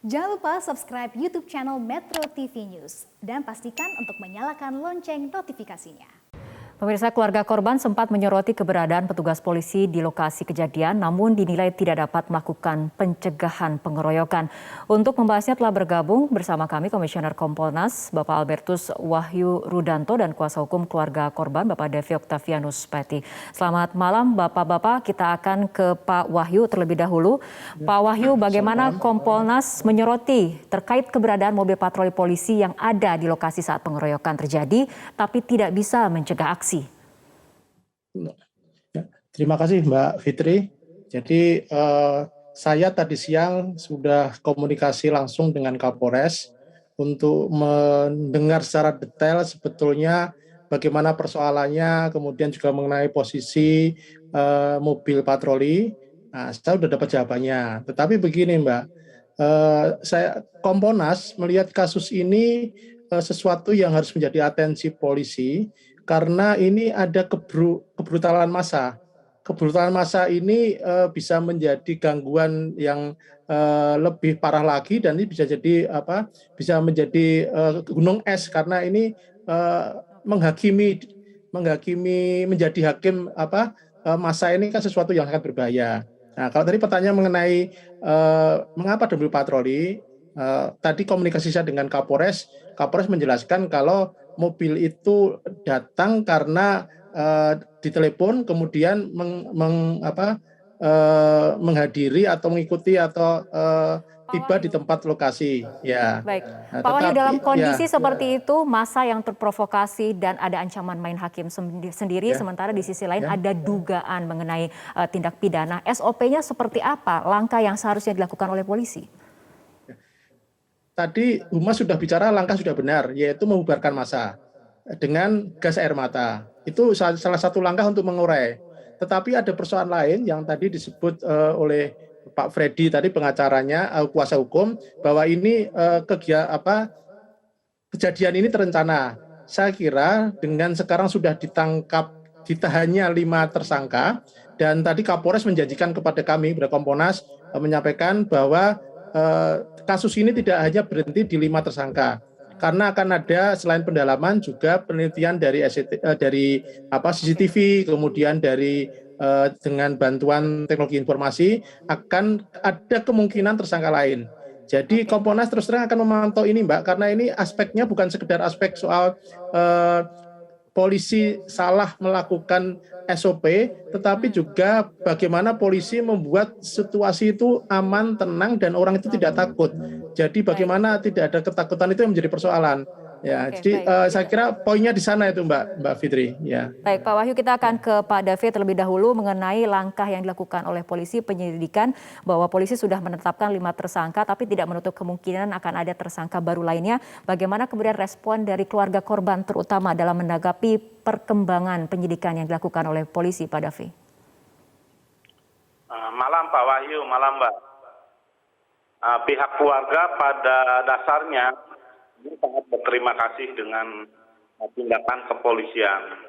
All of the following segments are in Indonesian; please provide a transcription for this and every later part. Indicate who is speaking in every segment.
Speaker 1: Jangan lupa subscribe YouTube channel Metro TV News dan pastikan untuk menyalakan lonceng notifikasinya.
Speaker 2: Pemirsa, keluarga korban sempat menyoroti keberadaan petugas polisi di lokasi kejadian namun dinilai tidak dapat melakukan pencegahan pengeroyokan. Untuk membahasnya telah bergabung bersama kami Komisioner Kompolnas Bapak Albertus Wahyu Rudanto dan kuasa hukum keluarga korban Bapak Devi Octavianus Peti. Selamat malam Bapak-bapak, kita akan ke Pak Wahyu terlebih dahulu. Pak Wahyu, bagaimana Kompolnas menyoroti terkait keberadaan mobil patroli polisi yang ada di lokasi saat pengeroyokan terjadi tapi tidak bisa mencegah aksi?
Speaker 3: Ya, terima kasih Mbak Fitri. Jadi saya tadi siang sudah komunikasi langsung dengan Kapolres untuk mendengar secara detail sebetulnya bagaimana persoalannya, kemudian juga mengenai posisi mobil patroli. Nah, saya sudah dapat jawabannya. Tetapi begini Mbak, saya Kompolnas melihat kasus ini sesuatu yang harus menjadi atensi polisi. Karena ini ada kebrutalan massa. Kebrutalan massa ini bisa menjadi gangguan yang lebih parah lagi dan ini bisa jadi bisa menjadi gunung es karena ini menghakimi menjadi hakim massa ini kan sesuatu yang sangat berbahaya. Nah, kalau tadi pertanyaan mengenai mengapa mobil patroli, tadi komunikasi saya dengan Kapolres menjelaskan kalau mobil itu datang karena ditelepon kemudian menghadiri atau mengikuti atau tiba di tempat lokasi. Ya.
Speaker 2: Baik,
Speaker 3: Nah,
Speaker 2: Pak Wahyu, dalam kondisi
Speaker 3: ya,
Speaker 2: seperti itu massa yang terprovokasi dan ada ancaman main hakim sendiri, sementara di sisi lain ada dugaan mengenai tindak pidana. SOP-nya seperti apa? Langkah yang seharusnya dilakukan oleh polisi?
Speaker 3: Tadi Humas sudah bicara langkah sudah benar, yaitu membubarkan massa dengan gas air mata. Itu salah satu langkah untuk mengurai. Tetapi ada persoalan lain yang tadi disebut oleh Pak Freddy tadi pengacaranya kuasa hukum bahwa ini kejadian ini terencana. Saya kira dengan sekarang sudah ditahannya 5 tersangka dan tadi Kapolres menjanjikan kepada kami Kompolnas menyampaikan bahwa kasus ini tidak hanya berhenti di 5 tersangka, karena akan ada selain pendalaman juga penelitian dari CCTV, kemudian dari dengan bantuan teknologi informasi akan ada kemungkinan tersangka lain. Jadi Kompolnas terus terang akan memantau ini Mbak, karena ini aspeknya bukan sekedar aspek soal polisi salah melakukan SOP, tetapi juga bagaimana polisi membuat situasi itu aman, tenang, dan orang itu tidak takut. Jadi bagaimana tidak ada ketakutan itu yang menjadi persoalan. Ya, jadi saya kira poinnya di sana itu Mbak Fitri. Ya.
Speaker 2: Baik, Pak Wahyu, kita akan ke Pak David terlebih dahulu mengenai langkah yang dilakukan oleh polisi penyelidikan bahwa polisi sudah menetapkan 5 tersangka tapi tidak menutup kemungkinan akan ada tersangka baru lainnya. Bagaimana kemudian respon dari keluarga korban terutama dalam menanggapi perkembangan penyidikan yang dilakukan oleh polisi, Pak David?
Speaker 4: Malam Pak Wahyu, malam Mbak. Pihak keluarga pada dasarnya sangat berterima kasih dengan tindakan kepolisian.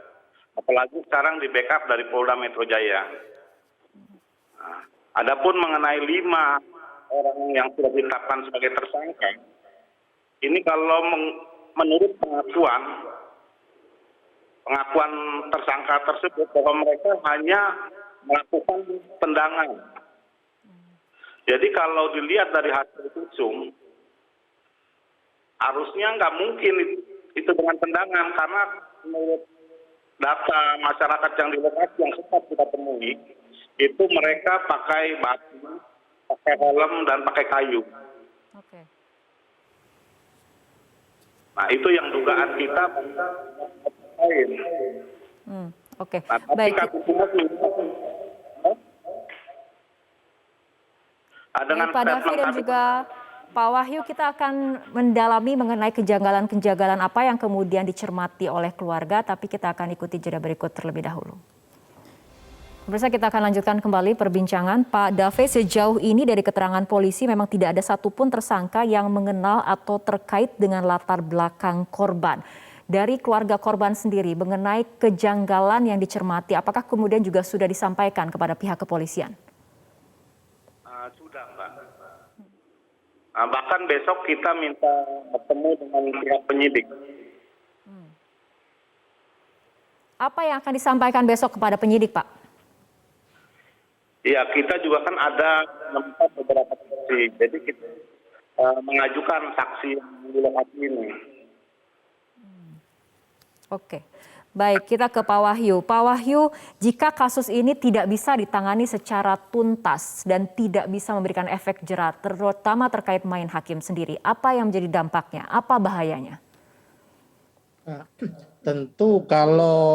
Speaker 4: Apalagi sekarang di backup dari Polda Metro Jaya. Adapun mengenai 5 orang yang sudah ditetapkan sebagai tersangka, ini kalau menurut pengakuan tersangka tersebut bahwa mereka hanya melakukan tendangan. Jadi kalau dilihat dari hasil visum, harusnya nggak mungkin itu dengan tendangan karena menurut data masyarakat yang di lokasi yang sempat kita temui, itu mereka pakai batu, pakai helm, dan pakai kayu.
Speaker 2: Oke.
Speaker 4: Nah itu yang dugaan kita lain.
Speaker 2: Oke.
Speaker 4: Nah, tapi
Speaker 2: baik.
Speaker 4: Dengan
Speaker 2: Pak David dan juga Pak Wahyu, kita akan mendalami mengenai kejanggalan-kejanggalan apa yang kemudian dicermati oleh keluarga, tapi kita akan ikuti jeda berikut terlebih dahulu. Pemirsa, kita akan lanjutkan kembali perbincangan. Pak David, sejauh ini dari keterangan polisi memang tidak ada satupun tersangka yang mengenal atau terkait dengan latar belakang korban. Dari keluarga korban sendiri mengenai kejanggalan yang dicermati, apakah kemudian juga sudah disampaikan kepada pihak kepolisian?
Speaker 4: Sudah, Mbak. Bahkan besok kita minta bertemu dengan pihak penyidik.
Speaker 2: Apa yang akan disampaikan besok kepada penyidik, Pak?
Speaker 4: Ya, kita juga kan ada menemukan beberapa saksi. Jadi kita mengajukan saksi yang di lokasi ini.
Speaker 2: Oke. Baik, kita ke Pak Wahyu. Pak Wahyu, jika kasus ini tidak bisa ditangani secara tuntas dan tidak bisa memberikan efek jera, terutama terkait main hakim sendiri, apa yang menjadi dampaknya? Apa bahayanya?
Speaker 3: Tentu kalau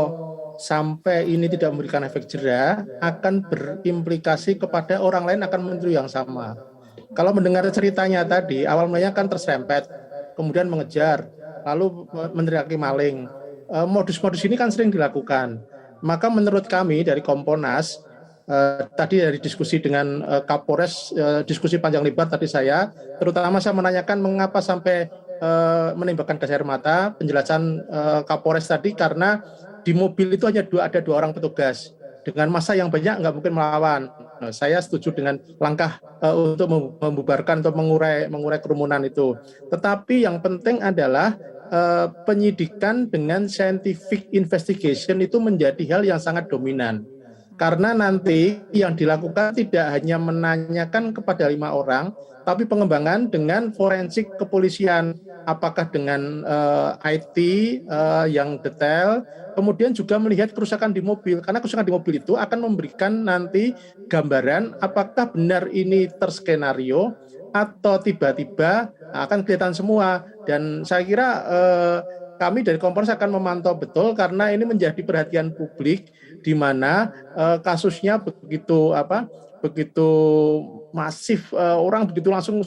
Speaker 3: sampai ini tidak memberikan efek jera, akan berimplikasi kepada orang lain akan meniru yang sama. Kalau mendengar ceritanya tadi, awalnya kan terserempet, kemudian mengejar, lalu meneriaki maling. Modus-modus ini kan sering dilakukan. Maka menurut kami dari Kompolnas, tadi dari diskusi dengan Kapolres, diskusi panjang lebar tadi saya, terutama saya menanyakan mengapa sampai menembakkan gas air mata. Penjelasan Kapolres tadi karena di mobil itu hanya ada dua orang petugas. Dengan massa yang banyak nggak mungkin melawan. Saya setuju dengan langkah untuk membubarkan atau mengurai kerumunan itu. Tetapi yang penting adalah penyidikan dengan scientific investigation itu menjadi hal yang sangat dominan. Karena nanti yang dilakukan tidak hanya menanyakan kepada 5 orang, tapi pengembangan dengan forensik kepolisian, apakah dengan IT yang detail, kemudian juga melihat kerusakan di mobil, karena kerusakan di mobil itu akan memberikan nanti gambaran apakah benar ini terskenario atau tiba-tiba akan kelihatan semua. Dan saya kira kami dari Kompolnas akan memantau betul karena ini menjadi perhatian publik di mana kasusnya begitu masif, orang begitu langsung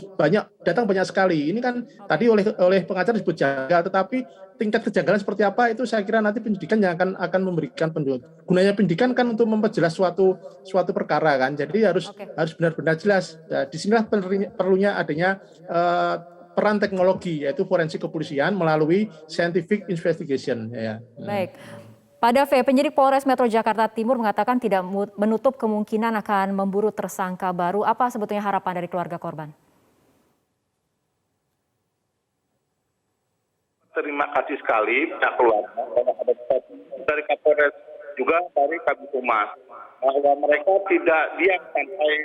Speaker 3: datang banyak sekali. Ini kan tadi oleh pengacara disebut jagal, tetapi tingkat kejagalan seperti apa itu saya kira nanti penyidikan yang akan memberikan penjelasan. Gunanya pendidikan kan untuk memperjelas suatu perkara kan. Jadi harus benar-benar jelas. Nah, disinilah perlunya adanya peran teknologi yaitu forensik kepolisian melalui scientific investigation. Ya.
Speaker 2: Baik. Pak Dave, penyidik Polres Metro Jakarta Timur mengatakan tidak menutup kemungkinan akan memburu tersangka baru. Apa sebetulnya harapan dari keluarga korban?
Speaker 4: Terima kasih sekali pihak keluarga ada dari Kapolres juga dari Kabid Humas bahwa mereka tidak diam sampai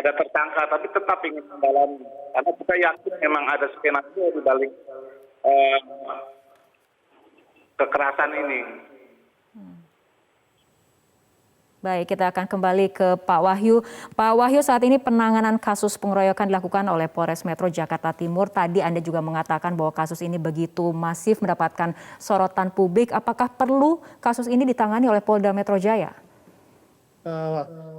Speaker 4: ada tersangka, tapi tetap ingin mendalami karena kita yakin memang ada skenario di balik kekerasan ini.
Speaker 2: Baik, kita akan kembali ke Pak Wahyu. Pak Wahyu, saat ini penanganan kasus pengeroyokan dilakukan oleh Polres Metro Jakarta Timur. Tadi Anda juga mengatakan bahwa kasus ini begitu masif mendapatkan sorotan publik. Apakah perlu kasus ini ditangani oleh Polda Metro Jaya?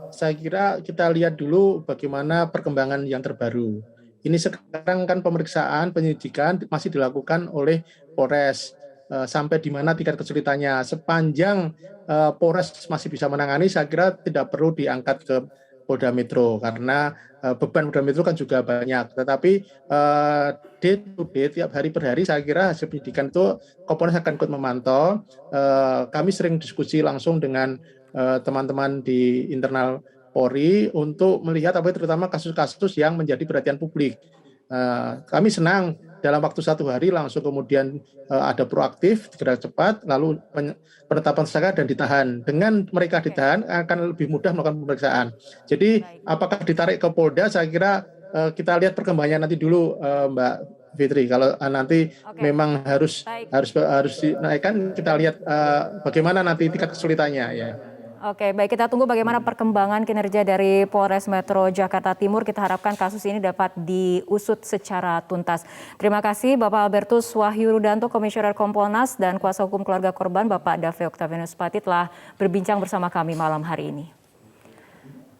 Speaker 3: Saya kira kita lihat dulu bagaimana perkembangan yang terbaru. Ini sekarang kan pemeriksaan, penyidikan masih dilakukan oleh Polres. Sampai di mana tingkat kesulitannya. Sepanjang Polres masih bisa menangani, saya kira tidak perlu diangkat ke Polda Metro karena beban Polda Metro kan juga banyak. Tetapi day to day, tiap hari per hari, saya kira hasil penyidikan itu Kompolnas akan ikut memantau. Kami sering diskusi langsung dengan teman-teman di internal Polri untuk melihat terutama kasus-kasus yang menjadi perhatian publik. Kami senang dalam waktu 1 hari langsung kemudian ada proaktif, segera cepat, lalu penetapan tersangka dan ditahan. Dengan mereka ditahan akan lebih mudah melakukan pemeriksaan. Jadi apakah ditarik ke Polda, saya kira kita lihat perkembangannya nanti dulu, Mbak Fitri. Kalau nanti memang harus dinaikkan, kita lihat bagaimana nanti tingkat kesulitannya ya.
Speaker 2: Oke, baik, kita tunggu bagaimana perkembangan kinerja dari Polres Metro Jakarta Timur. Kita harapkan kasus ini dapat diusut secara tuntas. Terima kasih Bapak Albertus Wahyu Rudanto, Komisioner Kompolnas, dan kuasa hukum keluarga korban Bapak Dave Octavianus Pati telah berbincang bersama kami malam hari ini.